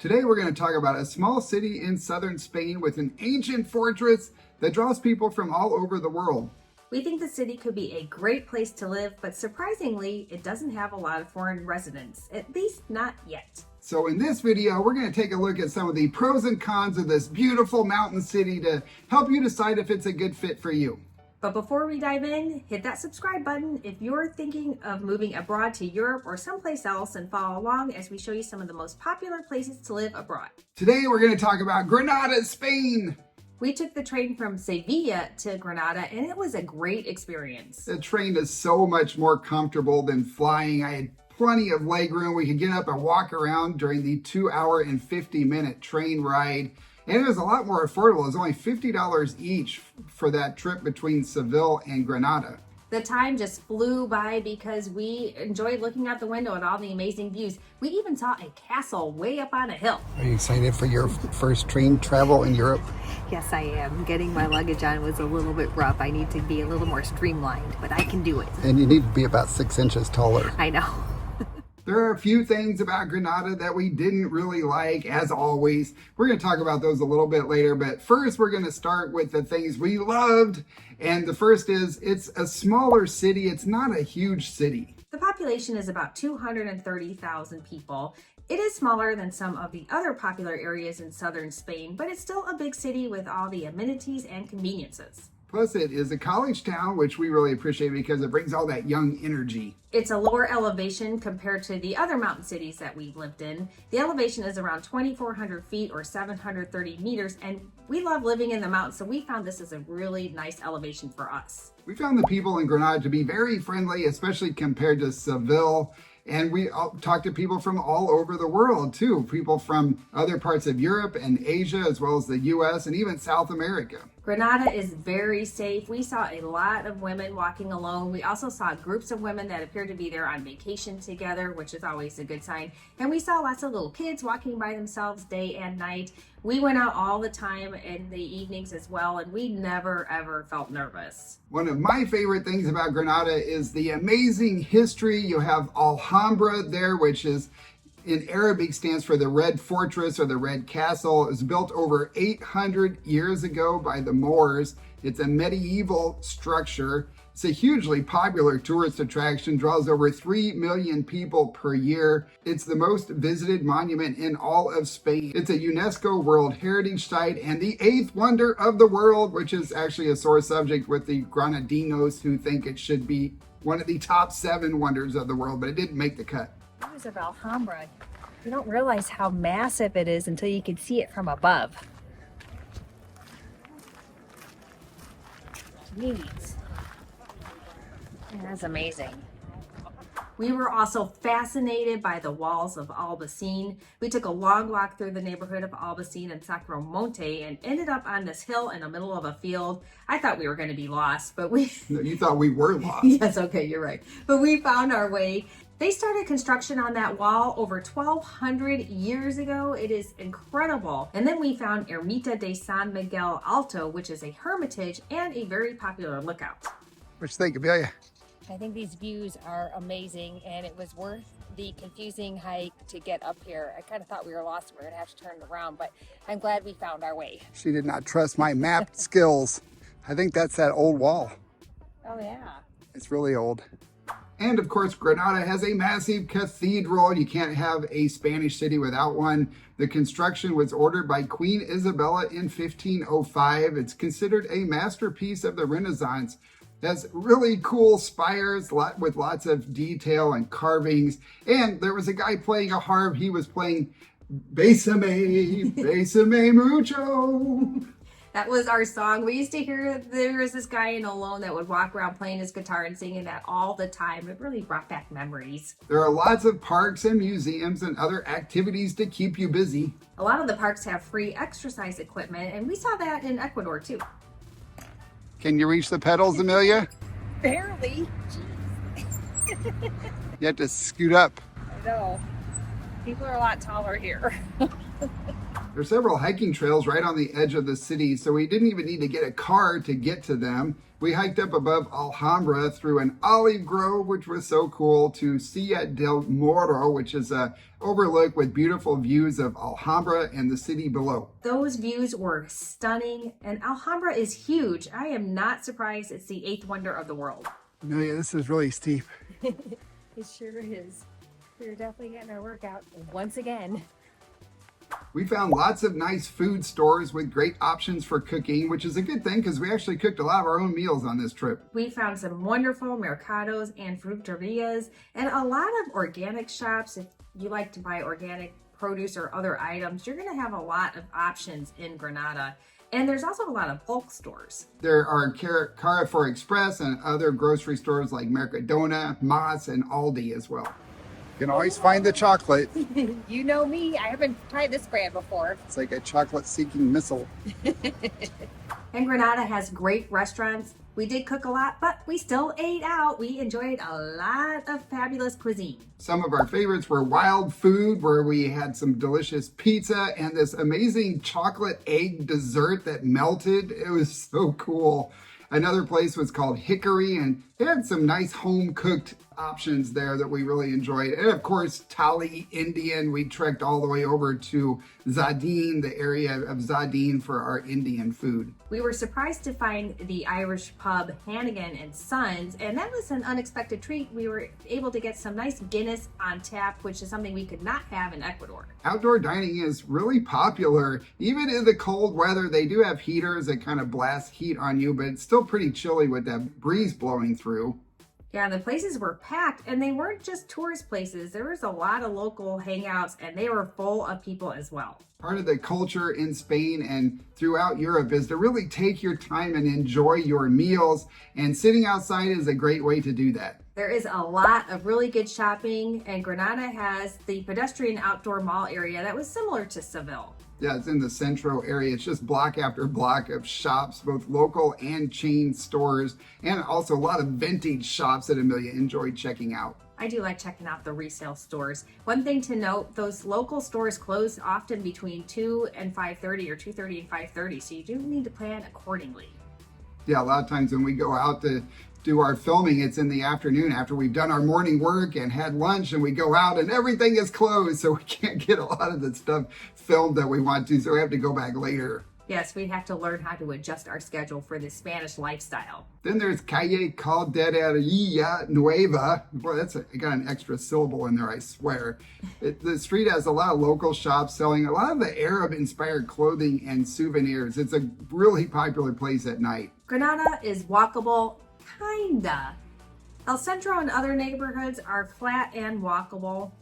Today we're going to talk about a small city in southern Spain with an ancient fortress that draws people from all over the world. We think the city could be a great place to live, but surprisingly, it doesn't have a lot of foreign residents, at least not yet. So in this video, we're going to take a look at some of the pros and cons of this beautiful mountain city to help you decide if it's a good fit for you. But before we dive in, hit that subscribe button if you're thinking of moving abroad to Europe or someplace else, and follow along as we show you some of the most popular places to live abroad. Today we're going to talk about Granada, Spain. We took the train from Sevilla to Granada and it was a great experience. The train is so much more comfortable than flying. I had plenty of leg room. We could get up and walk around during the 2-hour and 50-minute train ride. And it was a lot more affordable. It was only $50 each for that trip between Seville and Granada. The time just flew by because we enjoyed looking out the window at all the amazing views. We even saw a castle way up on a hill. Are you excited for your first train travel in Europe? Yes, I am. Getting my luggage on was a little bit rough. I need to be a little more streamlined, but I can do it. And you need to be about 6 inches taller. I know. There are a few things about Granada that we didn't really like, as always. We're going to talk about those a little bit later, but first we're going to start with the things we loved. And the first is, it's a smaller city. It's not a huge city. The population is about 230,000 people. It is smaller than some of the other popular areas in southern Spain, but it's still a big city with all the amenities and conveniences. Plus, it is a college town, which we really appreciate because it brings all that young energy. It's a lower elevation compared to the other mountain cities that we've lived in. The elevation is around 2,400 feet or 730 meters, and we love living in the mountains, so we found this is a really nice elevation for us. We found the people in Granada to be very friendly, especially compared to Seville. And we talked to people from all over the world too. People from other parts of Europe and Asia, as well as the US and even South America. Granada is very safe. We saw a lot of women walking alone. We also saw groups of women that appeared to be there on vacation together, which is always a good sign. And we saw lots of little kids walking by themselves day and night. We went out all the time in the evenings as well, and we never ever felt nervous. One of my favorite things about Granada is the amazing history. You have Alhambra there, which is in Arabic stands for the Red Fortress or the Red Castle. It was built over 800 years ago by the Moors. It's a medieval structure. It's a hugely popular tourist attraction, draws over 3 million people per year. It's the most visited monument in all of Spain. It's a UNESCO World Heritage Site and the 8th wonder of the world, which is actually a sore subject with the Granadinos who think it should be one of the top 7 wonders of the world, but it didn't make the cut. Views of Alhambra. You don't realize how massive it is until you can see it from above. Jeez. That's amazing. We were also fascinated by the walls of Albacete. We took a long walk through the neighborhood of Albacete and Sacromonte and ended up on this hill in the middle of a field. I thought we were going to be lost, but we... No, you thought we were lost. Yes, okay, you're right. But we found our way. They started construction on that wall over 1,200 years ago. It is incredible. And then we found Ermita de San Miguel Alto, which is a hermitage and a very popular lookout. What you think, Isabella? I think these views are amazing, and it was worth the confusing hike to get up here. I kind of thought we were lost and we were going to have to turn around, but I'm glad we found our way. She did not trust my map skills. I think that's that old wall. Oh, yeah. It's really old. And of course, Granada has a massive cathedral. You can't have a Spanish city without one. The construction was ordered by Queen Isabella in 1505. It's considered a masterpiece of the Renaissance. It has really cool spires with lots of detail and carvings. And there was a guy playing a harp. He was playing Bésame, Bésame mucho. That was our song. We used to hear, there was this guy in Olón that would walk around playing his guitar and singing that all the time. It really brought back memories. There are lots of parks and museums and other activities to keep you busy. A lot of the parks have free exercise equipment, and we saw that in Ecuador too. Can you reach the pedals, Amelia? Barely. You have to scoot up. I know. People are a lot taller here. There's several hiking trails right on the edge of the city, so we didn't even need to get a car to get to them. We hiked up above Alhambra through an olive grove, which was so cool, to Silla del Moro, which is a overlook with beautiful views of Alhambra and the city below. Those views were stunning, and Alhambra is huge. I am not surprised it's the 8th wonder of the world. Amelia, this is really steep. It sure is. We're definitely getting our workout once again. We found lots of nice food stores with great options for cooking, which is a good thing because we actually cooked a lot of our own meals on this trip. We found some wonderful mercados and fruterias and a lot of organic shops. If you like to buy organic produce or other items, you're going to have a lot of options in Granada. And there's also a lot of bulk stores. There are Carrefour Express and other grocery stores like Mercadona, Moss, and Aldi as well. You can always find the chocolate. You know me, I haven't tried this brand before. It's like a chocolate-seeking missile. And Granada has great restaurants. We did cook a lot, but we still ate out. We enjoyed a lot of fabulous cuisine. Some of our favorites were Wild Food, where we had some delicious pizza and this amazing chocolate egg dessert that melted. It was so cool. Another place was called Hickory, and they had some nice home-cooked options there that we really enjoyed. And of course, Thali Indian. We trekked all the way over to Zadine, the area of Zadine, for our Indian food. We were surprised to find the Irish pub Hannigan and Sons, and that was an unexpected treat. We were able to get some nice Guinness on tap, which is something we could not have in Ecuador. Outdoor dining is really popular. Even in the cold weather, they do have heaters that kind of blast heat on you, but it's still pretty chilly with that breeze blowing through. Yeah, the places were packed, and they weren't just tourist places. There was a lot of local hangouts, and they were full of people as well. Part of the culture in Spain and throughout Europe is to really take your time and enjoy your meals, and sitting outside is a great way to do that. There is a lot of really good shopping, and Granada has the pedestrian outdoor mall area that was similar to Seville. Yeah, it's in the Centro area. It's just block after block of shops, both local and chain stores, and also a lot of vintage shops that Amelia enjoyed checking out. I do like checking out the resale stores. One thing to note, those local stores close often between 2 and 5:30 or 2:30 and 5:30, so you do need to plan accordingly. Yeah, a lot of times when we go out to do our filming, it's in the afternoon after we've done our morning work and had lunch, and we go out and everything is closed, so we can't get a lot of the stuff filmed that we want to, so we have to go back later. Yes, we have to learn how to adjust our schedule for the Spanish lifestyle. Then there's Calle Caldereria Nueva. Boy, I got an extra syllable in there, I swear. The street has a lot of local shops selling a lot of the Arab-inspired clothing and souvenirs. It's a really popular place at night. Granada is walkable, kinda. El Centro and other neighborhoods are flat and walkable,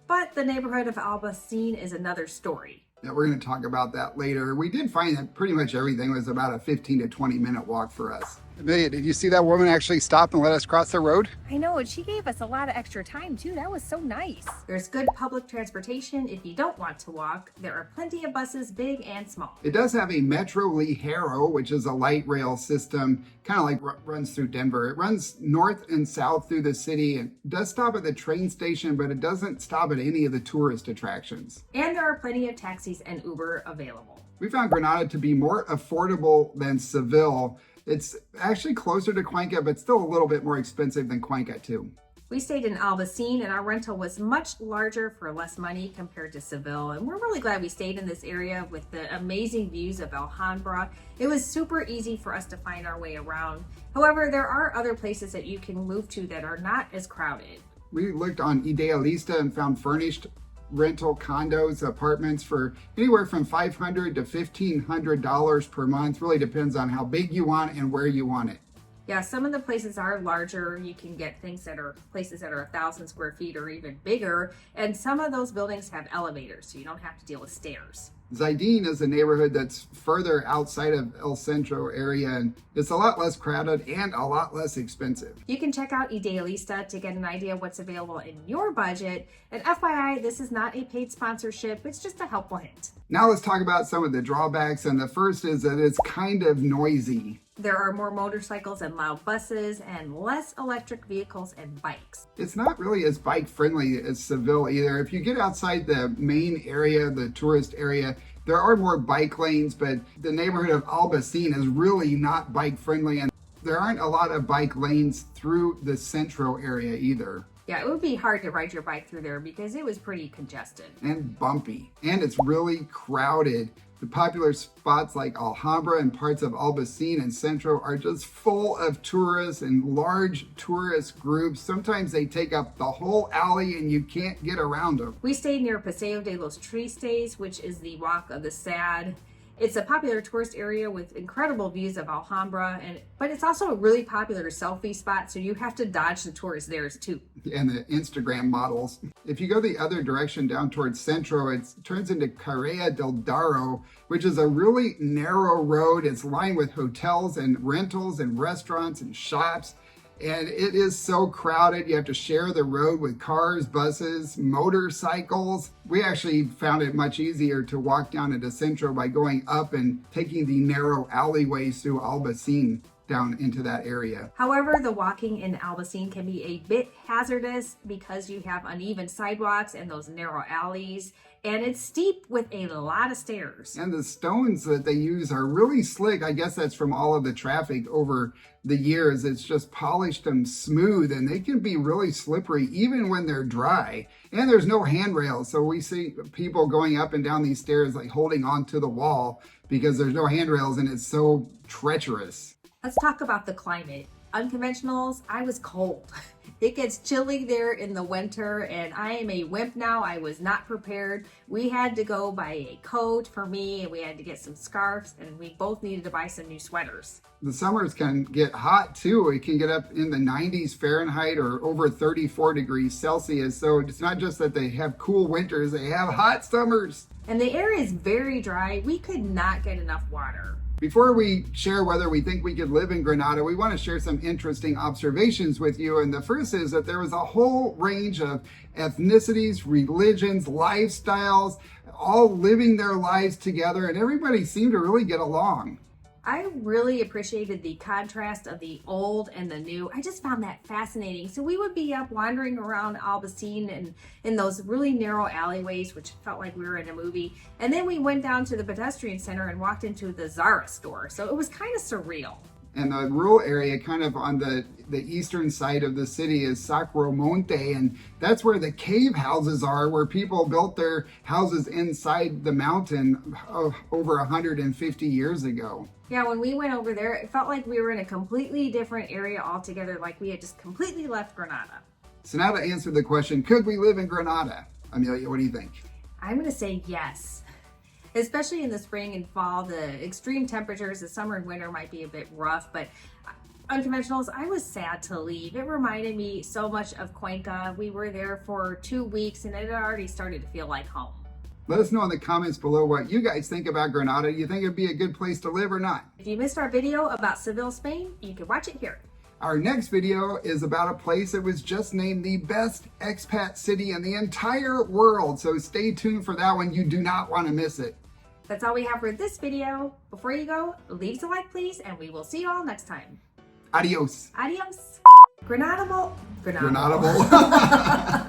but the neighborhood of Albacete is another story. Yeah, we're going to talk about that later. We did find that pretty much everything was about a 15 to 20 minute walk for us. Amelia, did you see that woman actually stop and let us cross the road? I know, and she gave us a lot of extra time too. That was so nice. There's good public transportation if you don't want to walk. There are plenty of buses, big and small. It does have a Metro Ligero, which is a light rail system, kind of like runs through Denver. It runs north and south through the city and does stop at the train station, but it doesn't stop at any of the tourist attractions. And there are plenty of taxis and Uber available. We found Granada to be more affordable than Seville. It's actually closer to Cuenca, but still a little bit more expensive than Cuenca too. We stayed in Albacete, and our rental was much larger for less money compared to Seville. And we're really glad we stayed in this area with the amazing views of Alhambra. It was super easy for us to find our way around. However, there are other places that you can move to that are not as crowded. We looked on Idealista and found furnished rental condos, apartments for anywhere from $500 to $1,500 per month. Really depends on how big you want and where you want it. Yeah, some of the places are larger. You can get places that are 1,000 square feet or even bigger. And some of those buildings have elevators, so you don't have to deal with stairs. Zadine is a neighborhood that's further outside of El Centro area, and it's a lot less crowded and a lot less expensive. You can check out Idealista to get an idea of what's available in your budget. And FYI, this is not a paid sponsorship. It's just a helpful hint. Now let's talk about some of the drawbacks, and the first is that it's kind of noisy. There are more motorcycles and loud buses and less electric vehicles and bikes. It's not really as bike friendly as Seville either. If you get outside the main area, the tourist area, There are more bike lanes, but the neighborhood of Albaicín is really not bike friendly, and there aren't a lot of bike lanes through the Centro area either. Yeah, it would be hard to ride your bike through there because it was pretty congested. And bumpy. And it's really crowded. The popular spots like Alhambra and parts of Albaicín and Centro are just full of tourists and large tourist groups. Sometimes they take up the whole alley and you can't get around them. We stayed near Paseo de los Tristes, which is the Walk of the Sad. It's a popular tourist area with incredible views of Alhambra, but it's also a really popular selfie spot, so you have to dodge the tourists there too. And the Instagram models. If you go the other direction down towards Centro, it turns into Carrera del Darro, which is a really narrow road. It's lined with hotels and rentals and restaurants and shops. And it is so crowded. You have to share the road with cars, buses, motorcycles. We actually found it much easier to walk down into Centro by going up and taking the narrow alleyways through Albaicín down into that area. However, the walking in Albaicín can be a bit hazardous because you have uneven sidewalks and those narrow alleys, and it's steep with a lot of stairs. And the stones that they use are really slick. I guess that's from all of the traffic over the years. It's just polished and smooth, and they can be really slippery even when they're dry. And there's no handrails, so we see people going up and down these stairs like holding onto the wall because there's no handrails and it's so treacherous. Let's talk about the climate. Unconventionals, I was cold. It gets chilly there in the winter, and I am a wimp now. I was not prepared. We had to go buy a coat for me, and we had to get some scarves, and we both needed to buy some new sweaters. The summers can get hot too. It can get up in the 90s Fahrenheit or over 34 degrees Celsius. So it's not just that they have cool winters, they have hot summers. And the air is very dry. We could not get enough water. Before we share whether we think we could live in Granada, we want to share some interesting observations with you. And the first is that there was a whole range of ethnicities, religions, lifestyles, all living their lives together, and everybody seemed to really get along. I really appreciated the contrast of the old and the new. I just found that fascinating. So we would be up wandering around Albaicín and in those really narrow alleyways, which felt like we were in a movie. And then we went down to the pedestrian center and walked into the Zara store. So it was kind of surreal. And the rural area, kind of on the eastern side of the city, is Sacromonte, and that's where the cave houses are, where people built their houses inside the mountain over 150 years ago. Yeah, when we went over there, it felt like we were in a completely different area altogether, like we had just completely left Granada. So now to answer the question, could we live in Granada? Amelia, what do you think? I'm going to say yes. Especially in the spring and fall, the extreme temperatures, the summer and winter might be a bit rough, but unconventionals, I was sad to leave. It reminded me so much of Cuenca. We were there for 2 weeks and it had already started to feel like home. Let us know in the comments below what you guys think about Granada. Do you think it'd be a good place to live or not? If you missed our video about Seville, Spain, you can watch it here. Our next video is about a place that was just named the best expat city in the entire world. So stay tuned for that one. You do not want to miss it. That's all we have for this video. Before you go, leave us a like, please, and we will see you all next time. Adios. Adios. Granada. Granada.